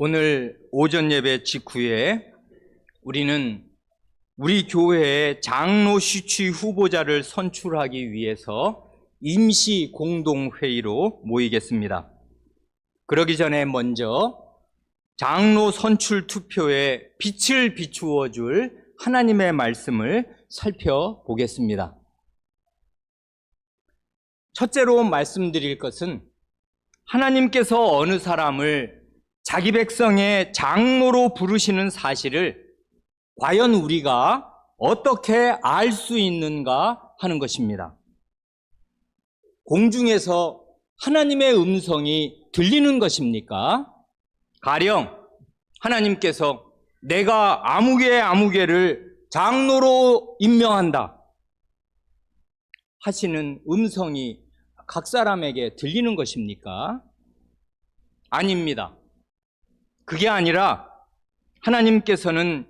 오늘 오전 예배 직후에 우리는 우리 교회의 장로 시취 후보자를 선출하기 위해서 임시 공동회의로 모이겠습니다. 그러기 전에 먼저 장로 선출 투표에 빛을 비추어 줄 하나님의 말씀을 살펴보겠습니다. 첫째로 말씀드릴 것은 하나님께서 어느 사람을 자기 백성의 장로로 부르시는 사실을 과연 우리가 어떻게 알 수 있는가 하는 것입니다. 공중에서 하나님의 음성이 들리는 것입니까? 가령 하나님께서 내가 아무개를 장로로 임명한다 하시는 음성이 각 사람에게 들리는 것입니까? 아닙니다. 그게 아니라 하나님께서는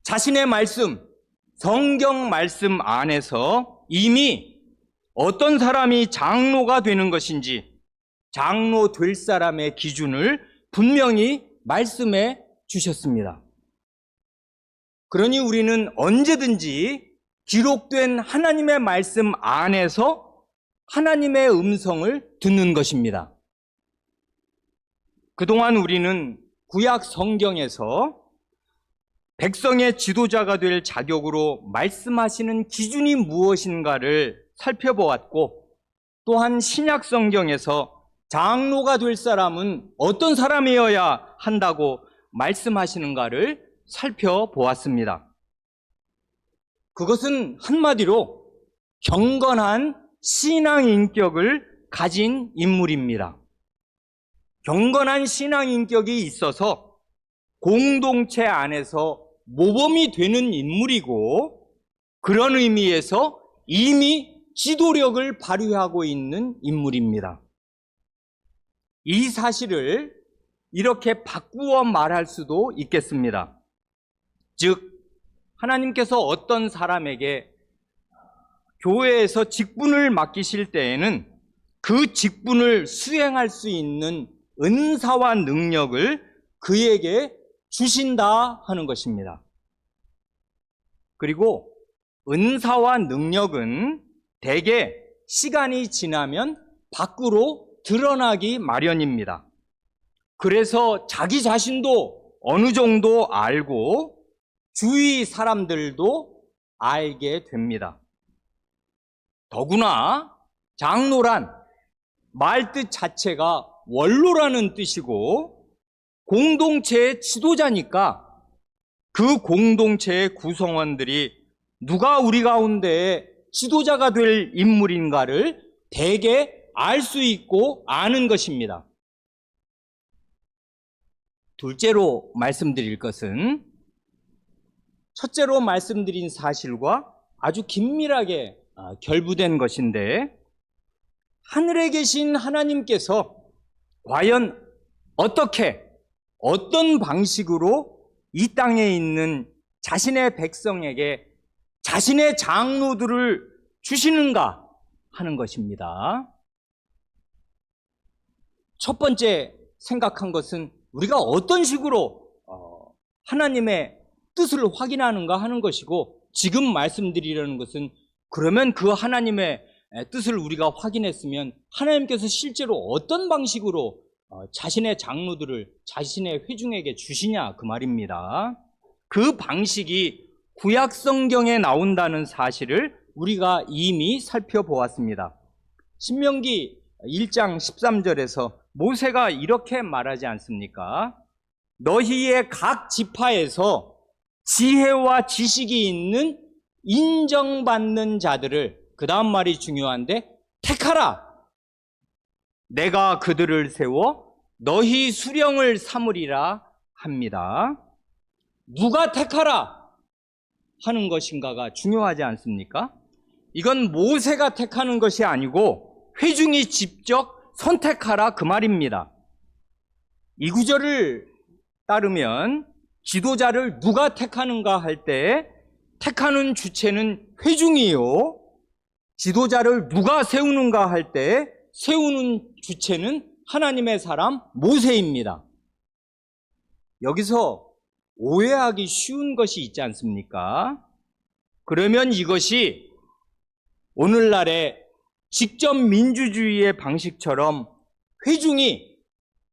자신의 말씀, 성경 말씀 안에서 이미 어떤 사람이 장로가 되는 것인지 장로 될 사람의 기준을 분명히 말씀해 주셨습니다. 그러니 우리는 언제든지 기록된 하나님의 말씀 안에서 하나님의 음성을 듣는 것입니다. 그동안 우리는 구약 성경에서 백성의 지도자가 될 자격으로 말씀하시는 기준이 무엇인가를 살펴보았고, 또한 신약 성경에서 장로가 될 사람은 어떤 사람이어야 한다고 말씀하시는가를 살펴보았습니다. 그것은 한마디로 경건한 신앙 인격을 가진 인물입니다. 경건한 신앙 인격이 있어서 공동체 안에서 모범이 되는 인물이고, 그런 의미에서 이미 지도력을 발휘하고 있는 인물입니다. 이 사실을 이렇게 바꾸어 말할 수도 있겠습니다. 즉, 하나님께서 어떤 사람에게 교회에서 직분을 맡기실 때에는 그 직분을 수행할 수 있는 은사와 능력을 그에게 주신다 하는 것입니다. 그리고 은사와 능력은 대개 시간이 지나면 밖으로 드러나기 마련입니다. 그래서 자기 자신도 어느 정도 알고 주위 사람들도 알게 됩니다. 더구나 장로란 말뜻 자체가 원로라는 뜻이고, 공동체의 지도자니까 그 공동체의 구성원들이 누가 우리 가운데 지도자가 될 인물인가를 대개 알 수 있고 아는 것입니다. 둘째로 말씀드릴 것은 첫째로 말씀드린 사실과 아주 긴밀하게 결부된 것인데, 하늘에 계신 하나님께서 과연 어떤 방식으로 이 땅에 있는 자신의 백성에게 자신의 장로들을 주시는가 하는 것입니다. 첫 번째 생각한 것은 우리가 어떤 식으로 하나님의 뜻을 확인하는가 하는 것이고, 지금 말씀드리려는 것은 그러면 그 하나님의 뜻을 우리가 확인했으면 하나님께서 실제로 어떤 방식으로 자신의 장로들을 자신의 회중에게 주시냐 그 말입니다. 그 방식이 구약 성경에 나온다는 사실을 우리가 이미 살펴보았습니다. 신명기 1장 13절에서 모세가 이렇게 말하지 않습니까? 너희의 각 지파에서 지혜와 지식이 있는 인정받는 자들을, 그 다음 말이 중요한데, 택하라. 내가 그들을 세워 너희 수령을 삼으리라 합니다. 누가 택하라 하는 것인가가 중요하지 않습니까? 이건 모세가 택하는 것이 아니고 회중이 직접 선택하라 그 말입니다. 이 구절을 따르면 지도자를 누가 택하는가 할 때 택하는 주체는 회중이요, 지도자를 누가 세우는가 할 때 세우는 주체는 하나님의 사람 모세입니다. 여기서 오해하기 쉬운 것이 있지 않습니까? 그러면 이것이 오늘날의 직접 민주주의의 방식처럼 회중이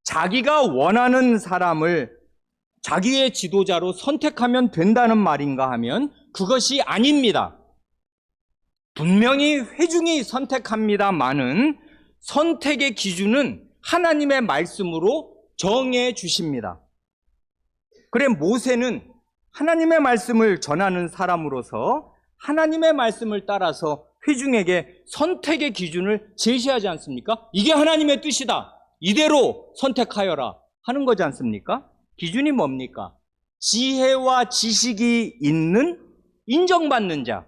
자기가 원하는 사람을 자기의 지도자로 선택하면 된다는 말인가 하면 그것이 아닙니다. 분명히 회중이 선택합니다마는 선택의 기준은 하나님의 말씀으로 정해 주십니다. 그래, 모세는 하나님의 말씀을 전하는 사람으로서 하나님의 말씀을 따라서 회중에게 선택의 기준을 제시하지 않습니까? 이게 하나님의 뜻이다, 이대로 선택하여라 하는 거지 않습니까? 기준이 뭡니까? 지혜와 지식이 있는, 인정받는 자,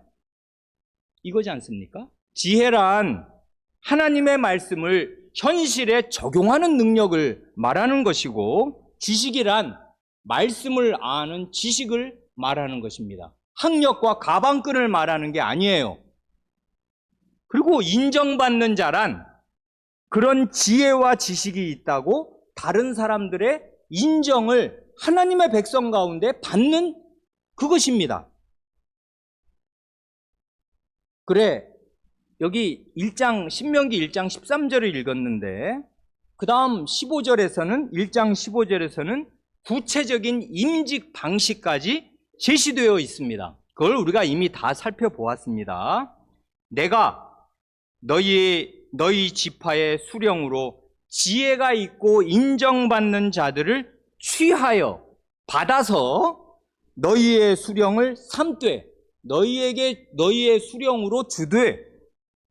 이거지 않습니까? 지혜란 하나님의 말씀을 현실에 적용하는 능력을 말하는 것이고, 지식이란 말씀을 아는 지식을 말하는 것입니다. 학력과 가방끈을 말하는 게 아니에요. 그리고 인정받는 자란 그런 지혜와 지식이 있다고 다른 사람들의 인정을 하나님의 백성 가운데 받는 그것입니다. 그래, 여기 신명기 1장 13절을 읽었는데 그 다음 15절에서는 1장 15절에서는 구체적인 임직 방식까지 제시되어 있습니다. 그걸 우리가 이미 다 살펴보았습니다. 내가 너희 지파의 수령으로 지혜가 있고 인정받는 자들을 취하여 받아서 너희의 수령을 삼되 너희에게 너희의 수령으로 주되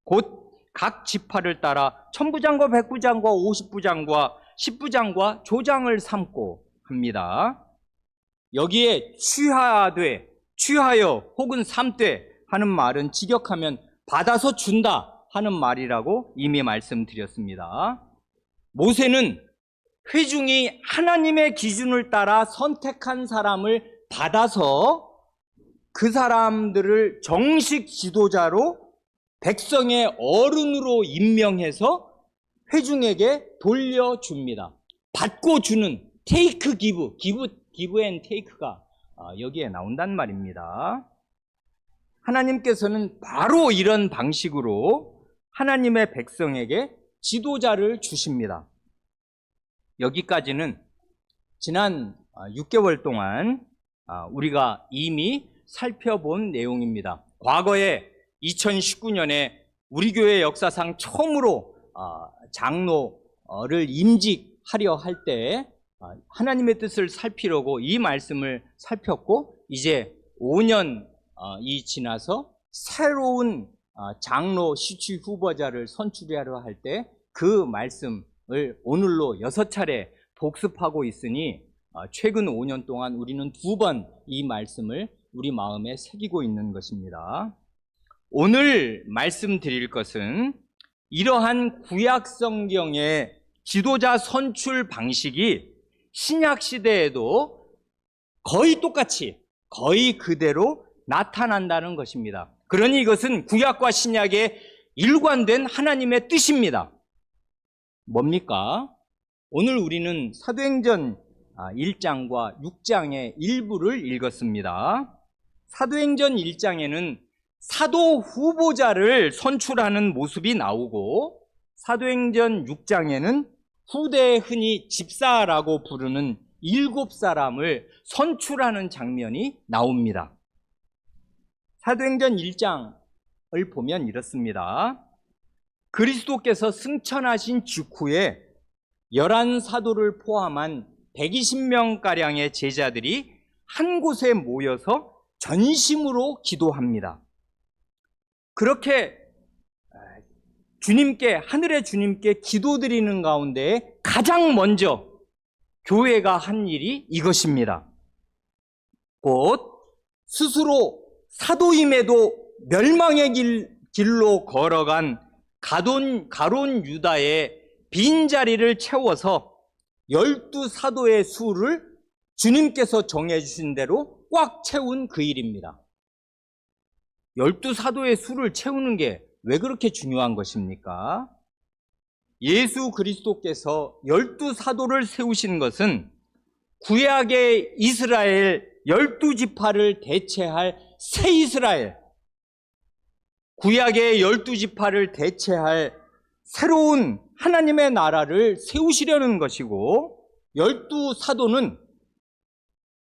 곧 각 지파를 따라 천부장과 백부장과 50부장과 10부장과 조장을 삼고 합니다. 여기에 취하여 혹은 삼되 하는 말은 직역하면 받아서 준다 하는 말이라고 이미 말씀드렸습니다. 모세는 회중이 하나님의 기준을 따라 선택한 사람을 받아서 그 사람들을 정식 지도자로 백성의 어른으로 임명해서 회중에게 돌려줍니다. 받고 주는 take, give and take가 여기에 나온단 말입니다. 하나님께서는 바로 이런 방식으로 하나님의 백성에게 지도자를 주십니다. 여기까지는 지난 6개월 동안 우리가 이미 살펴본 내용입니다. 과거에 2019년에 우리 교회 역사상 처음으로 장로를 임직하려 할 때 하나님의 뜻을 살피려고 이 말씀을 살폈고, 이제 5년이 지나서 새로운 장로 시추 후보자를 선출하려 할 때 그 말씀을 오늘로 6차례 복습하고 있으니 최근 5년 동안 우리는 2번 이 말씀을 우리 마음에 새기고 있는 것입니다. 오늘 말씀드릴 것은 이러한 구약 성경의 지도자 선출 방식이 신약 시대에도 거의 똑같이, 거의 그대로 나타난다는 것입니다. 그러니 이것은 구약과 신약의 일관된 하나님의 뜻입니다. 뭡니까? 오늘 우리는 사도행전 1장과 6장의 일부를 읽었습니다. 사도행전 1장에는 사도 후보자를 선출하는 모습이 나오고, 사도행전 6장에는 후대에 흔히 집사라고 부르는 7사람을 선출하는 장면이 나옵니다. 사도행전 1장을 보면 이렇습니다. 그리스도께서 승천하신 직후에 11사도를 포함한 120명가량의 제자들이 한 곳에 모여서 전심으로 기도합니다. 그렇게 하늘의 주님께 기도드리는 가운데 가장 먼저 교회가 한 일이 이것입니다. 곧 스스로 사도임에도 멸망의 길로 걸어간 가론 유다의 빈자리를 채워서 12사도의 수를 주님께서 정해주신 대로 꽉 채운 그 일입니다. 12사도의 수를 채우는 게 왜 그렇게 중요한 것입니까? 예수 그리스도께서 12사도를 세우신 것은 구약의 이스라엘 12지파를 대체할 새 이스라엘, 구약의 12지파를 대체할 새로운 하나님의 나라를 세우시려는 것이고, 12사도는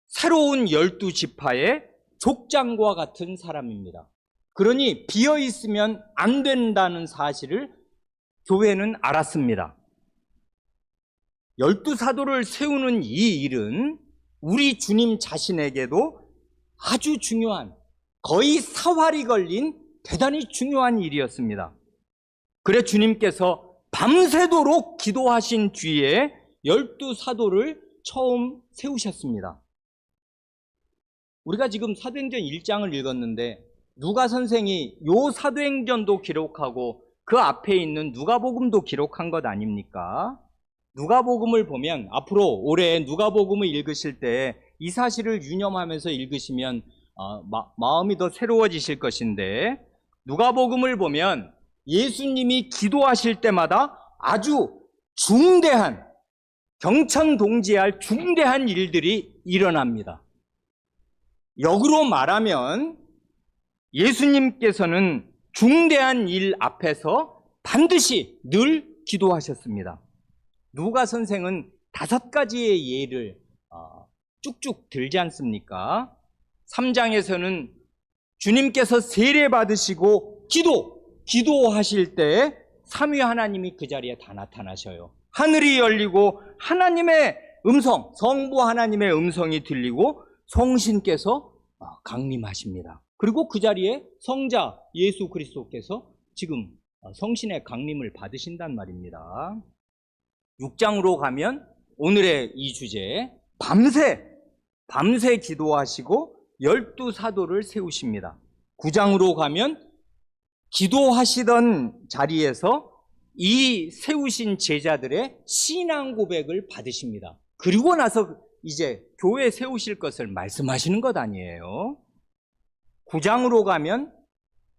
새로운 12지파의 족장과 같은 사람입니다. 그러니 비어있으면 안 된다는 사실을 교회는 알았습니다. 12사도를 세우는 이 일은 우리 주님 자신에게도 아주 중요한, 거의 사활이 걸린 대단히 중요한 일이었습니다. 그래 주님께서 밤새도록 기도하신 뒤에 12사도를 처음 세우셨습니다. 우리가 지금 사도행전 1장을 읽었는데 누가 선생이 요 사도행전도 기록하고 그 앞에 있는 누가복음도 기록한 것 아닙니까? 누가복음을 보면 앞으로 올해 누가복음을 읽으실 때 이 사실을 유념하면서 읽으시면 마음이 더 새로워지실 것인데, 누가복음을 보면 예수님이 기도하실 때마다 아주 중대한, 경천동지할 중대한 일들이 일어납니다. 역으로 말하면 예수님께서는 중대한 일 앞에서 반드시 늘 기도하셨습니다. 누가 선생은 5가지의 예를 쭉쭉 들지 않습니까? 3장에서는 주님께서 세례 받으시고 기도하실 때 삼위 하나님이 그 자리에 다 나타나셔요. 하늘이 열리고 하나님의 음성, 성부 하나님의 음성이 들리고 성신께서 강림하십니다. 그리고 그 자리에 성자 예수 그리스도께서 지금 성신의 강림을 받으신단 말입니다. 6장으로 가면 오늘의 이 주제, 밤새 기도하시고 12사도를 세우십니다. 9장으로 가면 기도하시던 자리에서 이 세우신 제자들의 신앙 고백을 받으십니다. 그리고 나서 이제 교회 세우실 것을 말씀하시는 것 아니에요. 9장으로 가면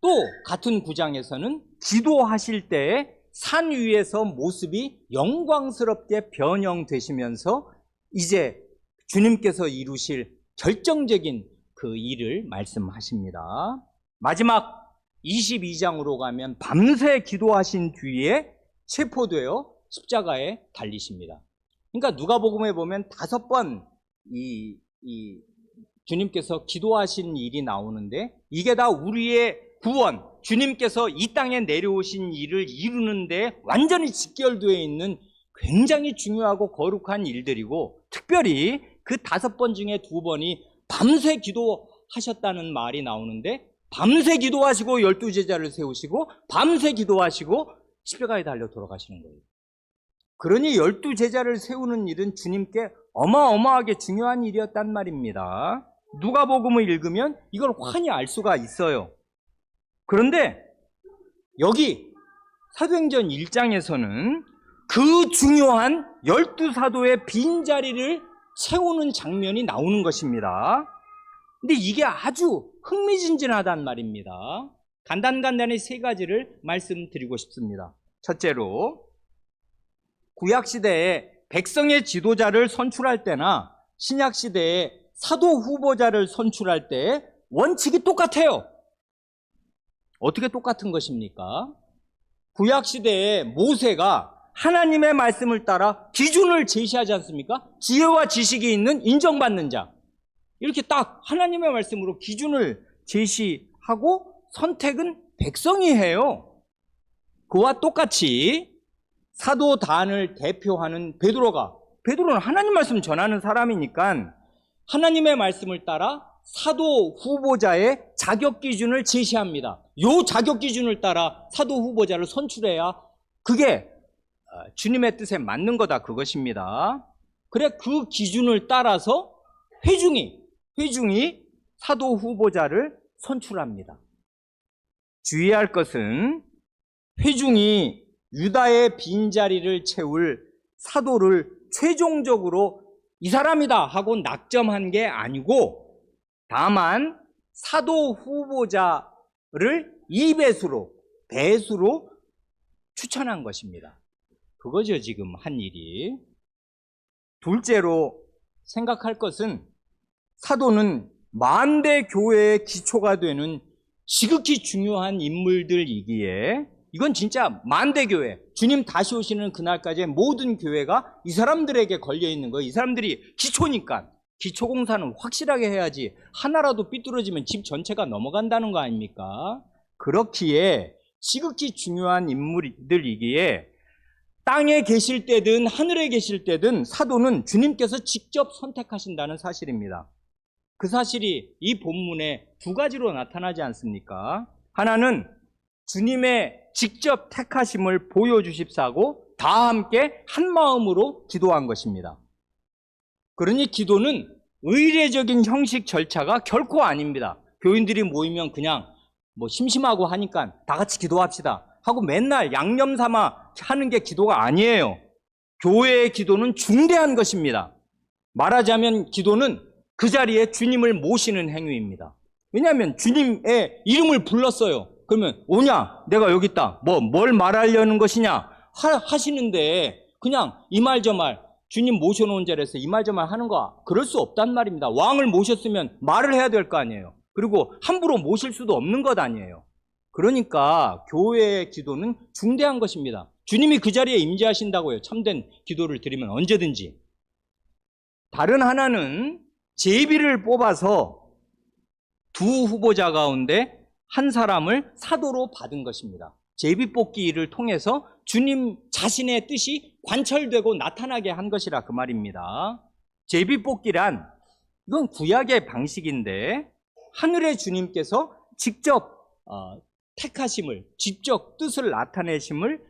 또 같은 9장에서는 기도하실 때에 산 위에서 모습이 영광스럽게 변형되시면서 이제 주님께서 이루실 결정적인 그 일을 말씀하십니다. 마지막 22장으로 가면 밤새 기도하신 뒤에 체포되어 십자가에 달리십니다. 그러니까 누가복음에 보면 5번 이 주님께서 기도하신 일이 나오는데, 이게 다 우리의 구원, 주님께서 이 땅에 내려오신 일을 이루는데 완전히 직결되어 있는 굉장히 중요하고 거룩한 일들이고, 특별히 그 5번 중에 2번이 밤새 기도하셨다는 말이 나오는데, 밤새 기도하시고 12제자를 세우시고 밤새 기도하시고 십자가에 달려 돌아가시는 거예요. 그러니 12제자를 세우는 일은 주님께 어마어마하게 중요한 일이었단 말입니다. 누가복음을 읽으면 이걸 환히 알 수가 있어요. 그런데 여기 사도행전 1장에서는 그 중요한 12사도의 빈자리를 채우는 장면이 나오는 것입니다. 근데 이게 아주 흥미진진하단 말입니다. 간단히 3가지를 말씀드리고 싶습니다. 첫째로, 구약시대에 백성의 지도자를 선출할 때나 신약시대에 사도 후보자를 선출할 때 원칙이 똑같아요. 어떻게 똑같은 것입니까? 구약시대에 모세가 하나님의 말씀을 따라 기준을 제시하지 않습니까? 지혜와 지식이 있는 인정받는 자, 이렇게 딱 하나님의 말씀으로 기준을 제시하고 선택은 백성이 해요. 그와 똑같이 사도단을 대표하는 베드로는 하나님 말씀 전하는 사람이니까 하나님의 말씀을 따라 사도 후보자의 자격 기준을 제시합니다. 이 자격 기준을 따라 사도 후보자를 선출해야 그게 주님의 뜻에 맞는 거다, 그것입니다. 그래, 그 기준을 따라서 회중이 사도 후보자를 선출합니다. 주의할 것은 회중이 유다의 빈자리를 채울 사도를 최종적으로 이 사람이다 하고 낙점한 게 아니고, 다만 사도 후보자를 2배수로 추천한 것입니다. 그거죠, 지금 한 일이. 둘째로, 생각할 것은 사도는 만대 교회의 기초가 되는 지극히 중요한 인물들이기에 이건 진짜 만대 교회, 주님 다시 오시는 그날까지의 모든 교회가 이 사람들에게 걸려 있는 거예요. 이 사람들이 기초니까. 기초 공사는 확실하게 해야지 하나라도 삐뚤어지면 집 전체가 넘어간다는 거 아닙니까? 그렇기에 지극히 중요한 인물들이기에 땅에 계실 때든 하늘에 계실 때든 사도는 주님께서 직접 선택하신다는 사실입니다. 그 사실이 이 본문에 두 가지로 나타나지 않습니까? 하나는 주님의 직접 택하심을 보여주십사고 다 함께 한 마음으로 기도한 것입니다. 그러니 기도는 의례적인 형식 절차가 결코 아닙니다. 교인들이 모이면 그냥 심심하고 하니까 다 같이 기도합시다 하고 맨날 양념 삼아 하는 게 기도가 아니에요. 교회의 기도는 중대한 것입니다. 말하자면 기도는 그 자리에 주님을 모시는 행위입니다. 왜냐하면 주님의 이름을 불렀어요. 그러면 오냐? 내가 여기 있다. 뭘 말하려는 것이냐? 하시는데 그냥 이 말 저 말 주님 모셔놓은 자리에서 이 말 저 말 하는 거 그럴 수 없단 말입니다. 왕을 모셨으면 말을 해야 될 거 아니에요. 그리고 함부로 모실 수도 없는 것 아니에요. 그러니까 교회의 기도는 중대한 것입니다. 주님이 그 자리에 임재하신다고요. 참된 기도를 드리면 언제든지. 다른 하나는 제비를 뽑아서 두 후보자 가운데 한 사람을 사도로 받은 것입니다. 제비 뽑기를 통해서 주님 자신의 뜻이 관철되고 나타나게 한 것이라 그 말입니다. 제비 뽑기란 이건 구약의 방식인데 하늘의 주님께서 직접 택하심을, 직접 뜻을 나타내심을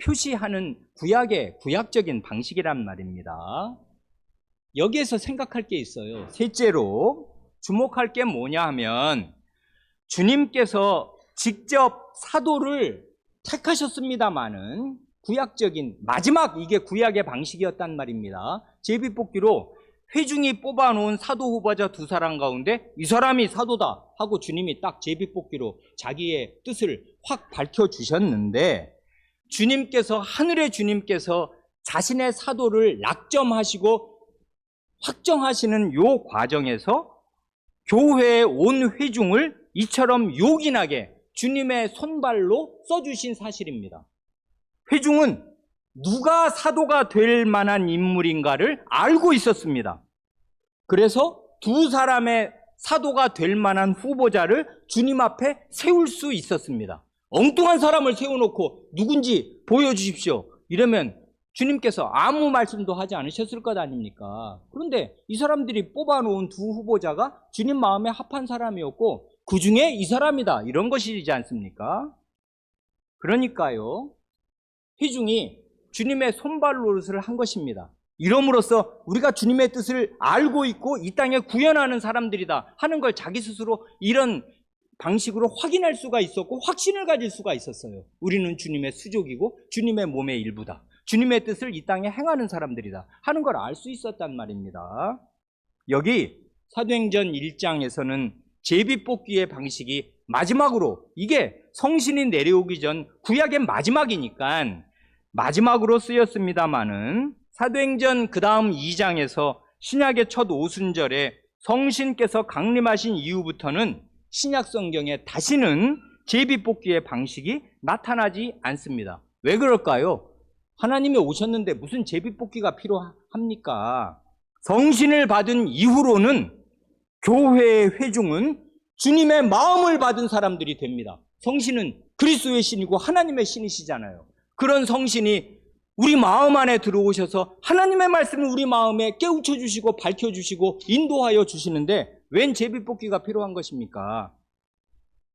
표시하는 구약적인 방식이란 말입니다. 여기에서 생각할 게 있어요. 셋째로 주목할 게 뭐냐 하면 주님께서 직접 사도를 택하셨습니다마는 구약적인 마지막 이게 구약의 방식이었단 말입니다. 제비뽑기로 회중이 뽑아놓은 사도 후보자 두 사람 가운데 이 사람이 사도다 하고 주님이 딱 제비뽑기로 자기의 뜻을 확 밝혀주셨는데 하늘의 주님께서 자신의 사도를 낙점하시고 확정하시는 요 과정에서 교회의 온 회중을 이처럼 요긴하게 주님의 손발로 써주신 사실입니다. 회중은 누가 사도가 될 만한 인물인가를 알고 있었습니다. 그래서 두 사람의 사도가 될 만한 후보자를 주님 앞에 세울 수 있었습니다. 엉뚱한 사람을 세워놓고 누군지 보여주십시오. 이러면 주님께서 아무 말씀도 하지 않으셨을 것 아닙니까? 그런데 이 사람들이 뽑아놓은 두 후보자가 주님 마음에 합한 사람이었고 그 중에 이 사람이다 이런 것이지 않습니까? 그러니까요 회중이 주님의 손발 노릇을 한 것입니다. 이러므로써 우리가 주님의 뜻을 알고 있고 이 땅에 구현하는 사람들이다 하는 걸 자기 스스로 이런 방식으로 확인할 수가 있었고 확신을 가질 수가 있었어요. 우리는 주님의 수족이고 주님의 몸의 일부다. 주님의 뜻을 이 땅에 행하는 사람들이다 하는 걸 알 수 있었단 말입니다. 여기 사도행전 1장에서는 제비뽑기의 방식이 마지막으로 이게 성신이 내려오기 전 구약의 마지막이니까 마지막으로 쓰였습니다마는 사도행전 그 다음 2장에서 신약의 첫 오순절에 성신께서 강림하신 이후부터는 신약 성경에 다시는 제비뽑기의 방식이 나타나지 않습니다. 왜 그럴까요? 하나님이 오셨는데 무슨 제비뽑기가 필요합니까? 성신을 받은 이후로는 교회의 회중은 주님의 마음을 받은 사람들이 됩니다. 성신은 그리스도의 신이고 하나님의 신이시잖아요. 그런 성신이 우리 마음 안에 들어오셔서 하나님의 말씀을 우리 마음에 깨우쳐 주시고 밝혀주시고 인도하여 주시는데 웬 제비뽑기가 필요한 것입니까?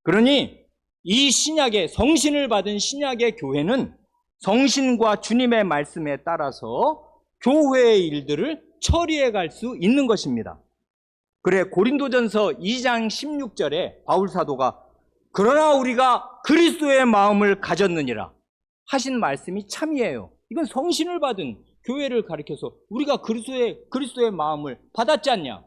그러니 이 신약의 성신을 받은 신약의 교회는 성신과 주님의 말씀에 따라서 교회의 일들을 처리해 갈 수 있는 것입니다. 그래 고린도전서 2장 16절에 바울 사도가 그러나 우리가 그리스도의 마음을 가졌느니라 하신 말씀이 참이에요. 이건 성신을 받은 교회를 가리켜서 우리가 그리스도의 마음을 받았지 않냐?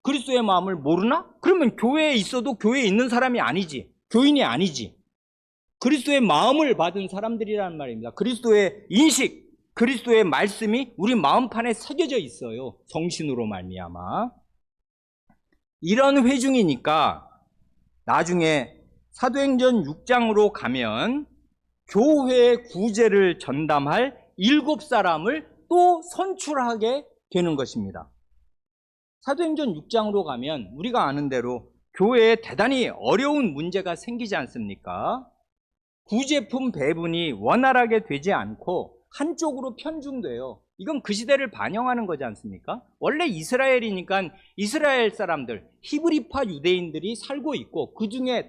그리스도의 마음을 모르나? 그러면 교회에 있어도 교회에 있는 사람이 아니지. 교인이 아니지. 그리스도의 마음을 받은 사람들이라는 말입니다. 그리스도의 인식, 그리스도의 말씀이 우리 마음판에 새겨져 있어요. 성신으로 말미암아. 이런 회중이니까 나중에 사도행전 6장으로 가면 교회의 구제를 전담할 7사람을 또 선출하게 되는 것입니다. 사도행전 6장으로 가면 우리가 아는 대로 교회에 대단히 어려운 문제가 생기지 않습니까? 구제품 배분이 원활하게 되지 않고 한쪽으로 편중돼요. 이건 그 시대를 반영하는 거지 않습니까? 원래 이스라엘이니까 이스라엘 사람들, 히브리파 유대인들이 살고 있고 그 중에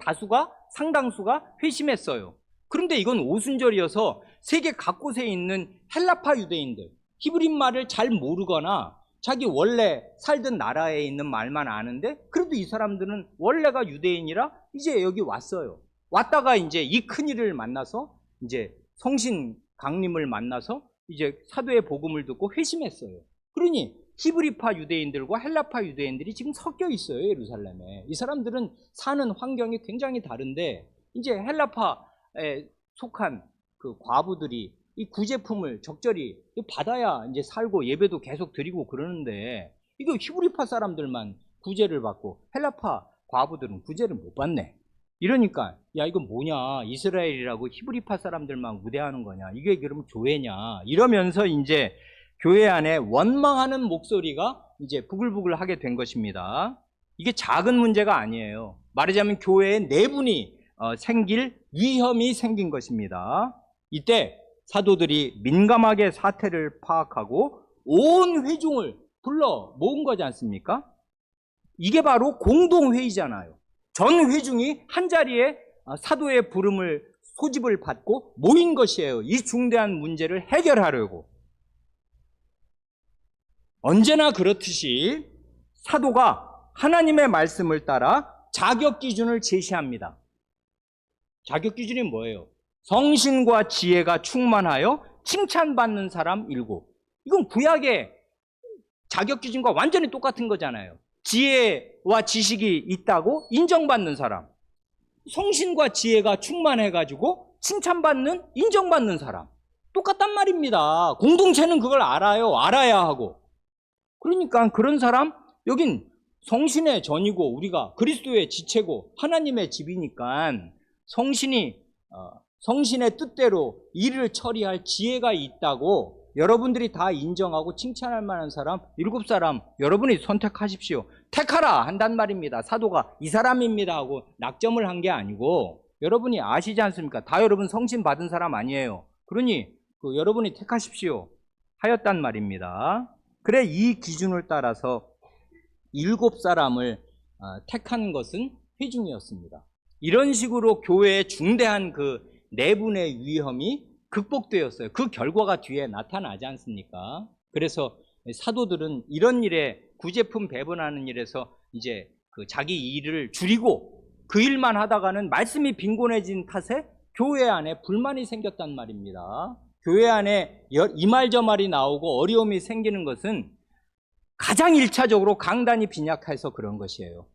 상당수가 회심했어요. 그런데 이건 오순절이어서 세계 각곳에 있는 헬라파 유대인들, 히브리말을 잘 모르거나 자기 원래 살던 나라에 있는 말만 아는데 그래도 이 사람들은 원래가 유대인이라 이제 여기 왔어요. 왔다가 이제 이 큰일을 만나서 이제 성신 강림을 만나서 이제 사도의 복음을 듣고 회심했어요. 그러니 히브리파 유대인들과 헬라파 유대인들이 지금 섞여 있어요, 예루살렘에. 이 사람들은 사는 환경이 굉장히 다른데 이제 헬라파에 속한 그 과부들이 이 구제품을 적절히 받아야 이제 살고 예배도 계속 드리고 그러는데 이거 히브리파 사람들만 구제를 받고 헬라파 과부들은 구제를 못 받네. 이러니까 야 이거 뭐냐, 이스라엘이라고 히브리파 사람들만 우대하는 거냐, 이게 그러면 교회냐, 이러면서 이제 교회 안에 원망하는 목소리가 이제 부글부글 하게 된 것입니다. 이게 작은 문제가 아니에요. 말하자면 교회에 내분이 생길 위험이 생긴 것입니다. 이때 사도들이 민감하게 사태를 파악하고 온 회중을 불러 모은 거지 않습니까? 이게 바로 공동회의잖아요. 전 회중이 한자리에 사도의 부름을 소집을 받고 모인 것이에요. 이 중대한 문제를 해결하려고. 언제나 그렇듯이 사도가 하나님의 말씀을 따라 자격 기준을 제시합니다. 자격 기준이 뭐예요? 성신과 지혜가 충만하여 칭찬받는 사람 7. 이건 구약의 자격 기준과 완전히 똑같은 거잖아요. 지혜와 지식이 있다고 인정받는 사람, 성신과 지혜가 충만해가지고 칭찬받는, 인정받는 사람, 똑같단 말입니다. 공동체는 그걸 알아야 하고. 그러니까 그런 사람, 여긴 성신의 전이고 우리가 그리스도의 지체고 하나님의 집이니까 성신의 뜻대로 일을 처리할 지혜가 있다고 여러분들이 다 인정하고 칭찬할 만한 사람 7사람 여러분이 선택하십시오. 택하라 한단 말입니다. 사도가 이 사람입니다 하고 낙점을 한 게 아니고 여러분이 아시지 않습니까? 다 여러분 성신 받은 사람 아니에요. 그러니 여러분이 택하십시오 하였단 말입니다. 그래 이 기준을 따라서 7사람을 택한 것은 회중이었습니다. 이런 식으로 교회의 중대한 그 내분의 위험이 극복되었어요. 그 결과가 뒤에 나타나지 않습니까? 그래서 사도들은 이런 일에 구제품 배분하는 일에서 이제 그 자기 일을 줄이고 그 일만 하다가는 말씀이 빈곤해진 탓에 교회 안에 불만이 생겼단 말입니다. 교회 안에 이 말 저 말이 나오고 어려움이 생기는 것은 가장 1차적으로 강단이 빈약해서 그런 것이에요.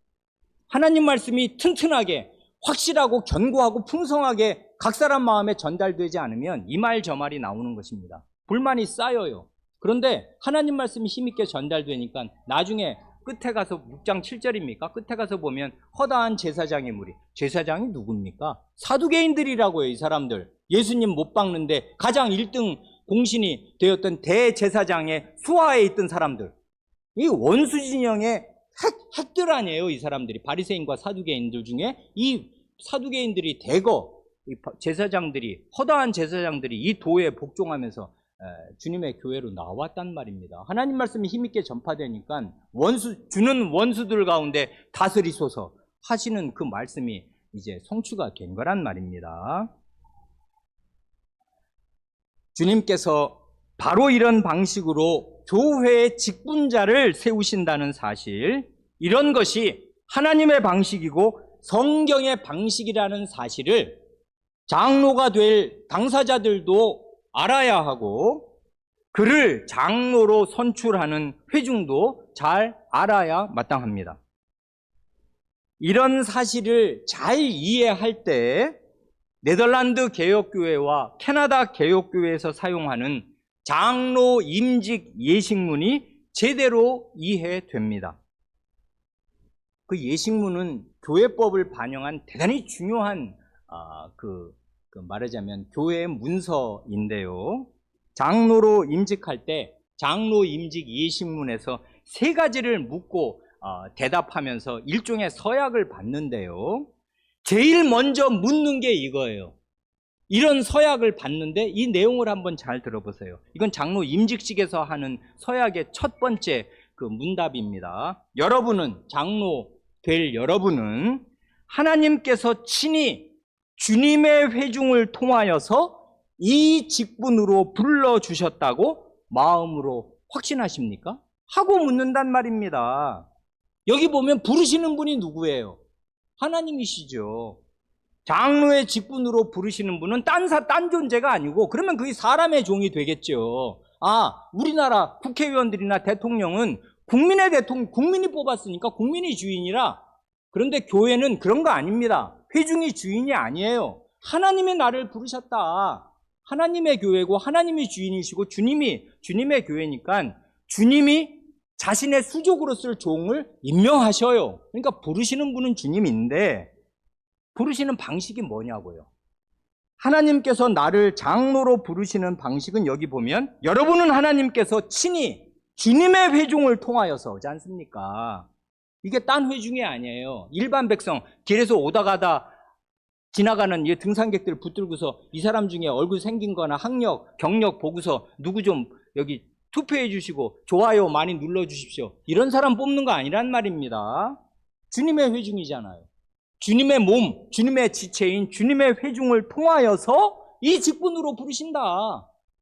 하나님 말씀이 튼튼하게 확실하고 견고하고 풍성하게 각 사람 마음에 전달되지 않으면 이 말 저 말이 나오는 것입니다. 불만이 쌓여요. 그런데 하나님 말씀이 힘있게 전달되니까 나중에 끝에 가서 6장 7절입니까? 끝에 가서 보면 허다한 제사장의 무리. 제사장이 누굽니까? 사두개인들이라고요. 이 사람들. 예수님 못 박는데 가장 1등 공신이 되었던 대제사장의 수하에 있던 사람들. 이 원수 진영의 핵들 아니에요. 이 사람들이. 바리새인과 사두개인들 중에 이 사두개인들이 대거 제사장들이, 허다한 제사장들이 이 도에 복종하면서 주님의 교회로 나왔단 말입니다. 하나님 말씀이 힘있게 전파되니까 주는 원수들 가운데 다스리소서 하시는 그 말씀이 이제 성취가 된 거란 말입니다. 주님께서 바로 이런 방식으로 교회의 직분자를 세우신다는 사실, 이런 것이 하나님의 방식이고 성경의 방식이라는 사실을 장로가 될 당사자들도 알아야 하고 그를 장로로 선출하는 회중도 잘 알아야 마땅합니다. 이런 사실을 잘 이해할 때 네덜란드 개혁교회와 캐나다 개혁교회에서 사용하는 장로 임직 예식문이 제대로 이해됩니다. 그 예식문은 교회법을 반영한 대단히 중요한 말하자면 교회의 문서인데요. 장로로 임직할 때 장로 임직 예식문에서 세 가지를 묻고 대답하면서 일종의 서약을 받는데요. 제일 먼저 묻는 게 이거예요. 이런 서약을 받는데 이 내용을 한번 잘 들어보세요. 이건 장로 임직식에서 하는 서약의 첫 번째 그 문답입니다. 여러분은, 장로 될 여러분은 하나님께서 친히 주님의 회중을 통하여서 이 직분으로 불러주셨다고 마음으로 확신하십니까? 하고 묻는단 말입니다. 여기 보면 부르시는 분이 누구예요? 하나님이시죠. 장로의 직분으로 부르시는 분은 딴 존재가 아니고, 그러면 그게 사람의 종이 되겠죠. 우리나라 국회의원들이나 대통령은 국민의 대통령, 국민이 뽑았으니까 국민이 주인이라. 그런데 교회는 그런 거 아닙니다. 회중이 주인이 아니에요. 하나님이 나를 부르셨다. 하나님의 교회고 하나님이 주인이시고 주님의 교회니까 주님이 자신의 수족으로 쓸 종을 임명하셔요. 그러니까 부르시는 분은 주님인데 부르시는 방식이 뭐냐고요. 하나님께서 나를 장로로 부르시는 방식은 여기 보면 여러분은 하나님께서 친히 주님의 회중을 통하여서지 않습니까? 이게 딴 회중이 아니에요. 일반 백성, 길에서 오다 가다 지나가는 등산객들 붙들고서 이 사람 중에 얼굴 생긴 거나 학력, 경력 보고서 누구 좀 여기 투표해 주시고 좋아요 많이 눌러 주십시오. 이런 사람 뽑는 거 아니란 말입니다. 주님의 회중이잖아요. 주님의 몸, 주님의 지체인 주님의 회중을 통하여서 이 직분으로 부르신다.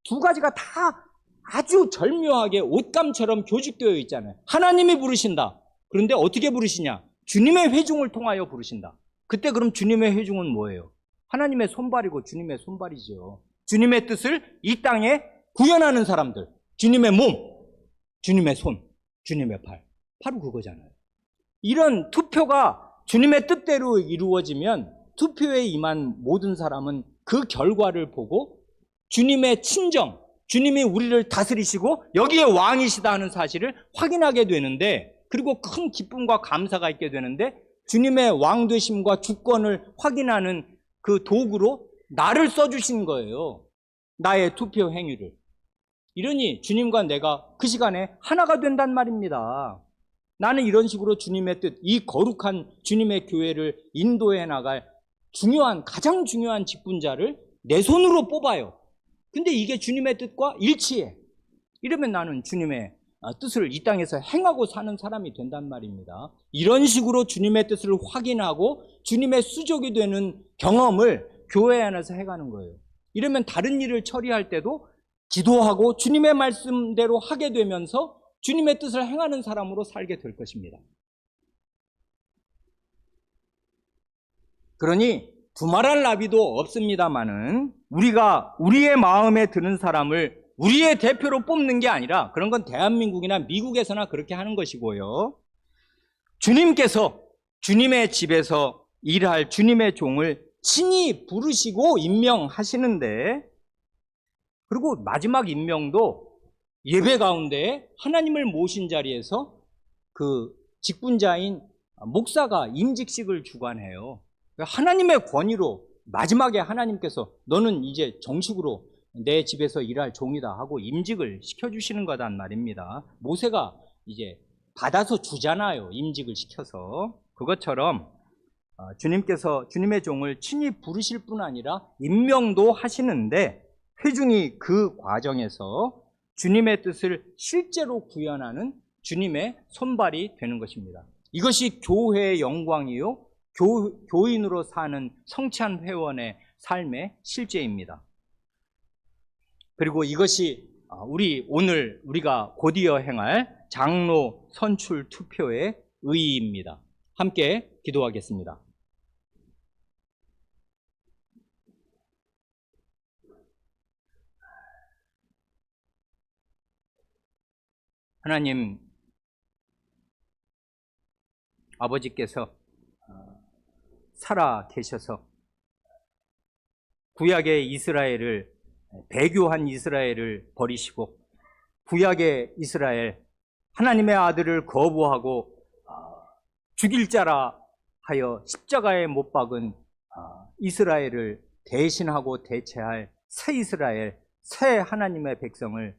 두 가지가 다 아주 절묘하게 옷감처럼 교직되어 있잖아요. 하나님이 부르신다. 그런데 어떻게 부르시냐? 주님의 회중을 통하여 부르신다. 그때 그럼 주님의 회중은 뭐예요? 하나님의 손발이고 주님의 손발이죠. 주님의 뜻을 이 땅에 구현하는 사람들. 주님의 몸, 주님의 손, 주님의 발. 바로 그거잖아요. 이런 투표가 주님의 뜻대로 이루어지면 투표에 임한 모든 사람은 그 결과를 보고 주님의 친정, 주님이 우리를 다스리시고 여기에 왕이시다 하는 사실을 확인하게 되는데, 그리고 큰 기쁨과 감사가 있게 되는데, 주님의 왕되심과 주권을 확인하는 그 도구로 나를 써주신 거예요. 나의 투표 행위를. 이러니 주님과 내가 그 시간에 하나가 된단 말입니다. 나는 이런 식으로 주님의 뜻, 이 거룩한 주님의 교회를 인도해 나갈 가장 중요한 직분자를 내 손으로 뽑아요. 근데 이게 주님의 뜻과 일치해. 이러면 나는 주님의 뜻을 이 땅에서 행하고 사는 사람이 된단 말입니다. 이런 식으로 주님의 뜻을 확인하고 주님의 수족이 되는 경험을 교회 안에서 해가는 거예요. 이러면 다른 일을 처리할 때도 기도하고 주님의 말씀대로 하게 되면서 주님의 뜻을 행하는 사람으로 살게 될 것입니다. 그러니 두말할 나위도 없습니다마는 우리가 우리의 마음에 드는 사람을 우리의 대표로 뽑는 게 아니라, 그런 건 대한민국이나 미국에서나 그렇게 하는 것이고요. 주님께서 주님의 집에서 일할 주님의 종을 친히 부르시고 임명하시는데, 그리고 마지막 임명도 예배 가운데 하나님을 모신 자리에서 그 직분자인 목사가 임직식을 주관해요. 하나님의 권위로 마지막에 하나님께서 너는 이제 정식으로 내 집에서 일할 종이다 하고 임직을 시켜주시는 거단 말입니다. 모세가 이제 받아서 주잖아요. 임직을 시켜서. 그것처럼 주님께서 주님의 종을 친히 부르실 뿐 아니라 임명도 하시는데, 회중이 그 과정에서 주님의 뜻을 실제로 구현하는 주님의 손발이 되는 것입니다. 이것이 교회의 영광이요, 교인으로 사는 성찬 회원의 삶의 실제입니다. 그리고 이것이 오늘 우리가 곧이어 행할 장로 선출 투표의 의의입니다. 함께 기도하겠습니다. 하나님, 아버지께서 살아 계셔서 구약의 이스라엘을 배교한 이스라엘을 버리시고 구약의 이스라엘, 하나님의 아들을 거부하고 죽일 자라 하여 십자가에 못 박은 이스라엘을 대신하고 대체할 새 이스라엘, 새 하나님의 백성을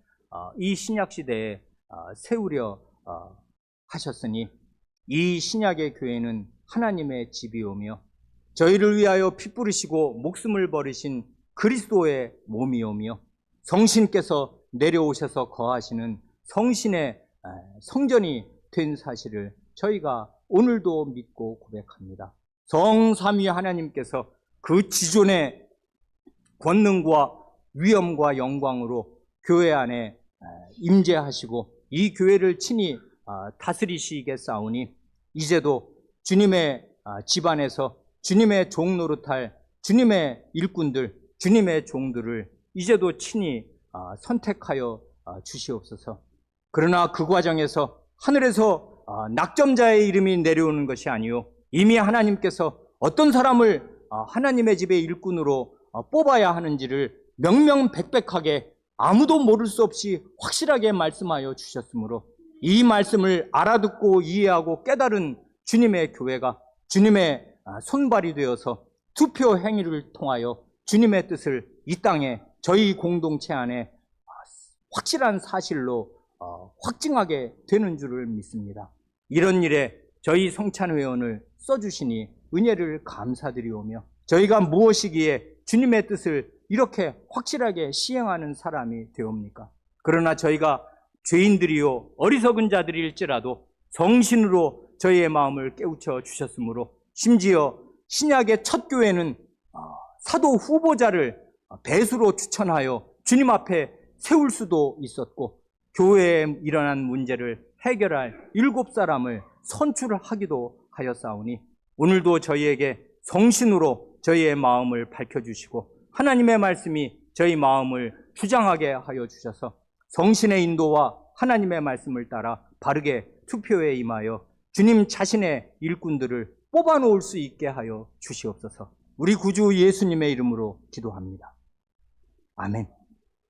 이 신약시대에 세우려 하셨으니 이 신약의 교회는 하나님의 집이오며 저희를 위하여 피 뿌리시고 목숨을 버리신 그리스도의 몸이오며 성신께서 내려오셔서 거하시는 성신의 성전이 된 사실을 저희가 오늘도 믿고 고백합니다. 성삼위 하나님께서 그 지존의 권능과 위엄과 영광으로 교회 안에 임재하시고 이 교회를 친히 다스리시겠사오니 이제도 주님의 집안에서 주님의 종 노릇할 주님의 일꾼들, 주님의 종들을 이제도 친히 선택하여 주시옵소서. 그러나 그 과정에서 하늘에서 낙점자의 이름이 내려오는 것이 아니요 이미 하나님께서 어떤 사람을 하나님의 집의 일꾼으로 뽑아야 하는지를 명명백백하게 아무도 모를 수 없이 확실하게 말씀하여 주셨으므로 이 말씀을 알아듣고 이해하고 깨달은 주님의 교회가 주님의 손발이 되어서 투표 행위를 통하여 주님의 뜻을 이 땅에 저희 공동체 안에 확실한 사실로 확증하게 되는 줄을 믿습니다. 이런 일에 저희 성찬회원을 써주시니 은혜를 감사드리오며 저희가 무엇이기에 주님의 뜻을 이렇게 확실하게 시행하는 사람이 되옵니까? 그러나 저희가 죄인들이요 어리석은 자들일지라도 성신으로 저희의 마음을 깨우쳐 주셨으므로 심지어 신약의 첫 교회는 사도 후보자를 배수로 추천하여 주님 앞에 세울 수도 있었고 교회에 일어난 문제를 해결할 7사람을 선출하기도 하였사오니 오늘도 저희에게 성신으로 저희의 마음을 밝혀주시고 하나님의 말씀이 저희 마음을 주장하게 하여 주셔서 성신의 인도와 하나님의 말씀을 따라 바르게 투표에 임하여 주님 자신의 일꾼들을 뽑아놓을 수 있게 하여 주시옵소서. 우리 구주 예수님의 이름으로 기도합니다. 아멘.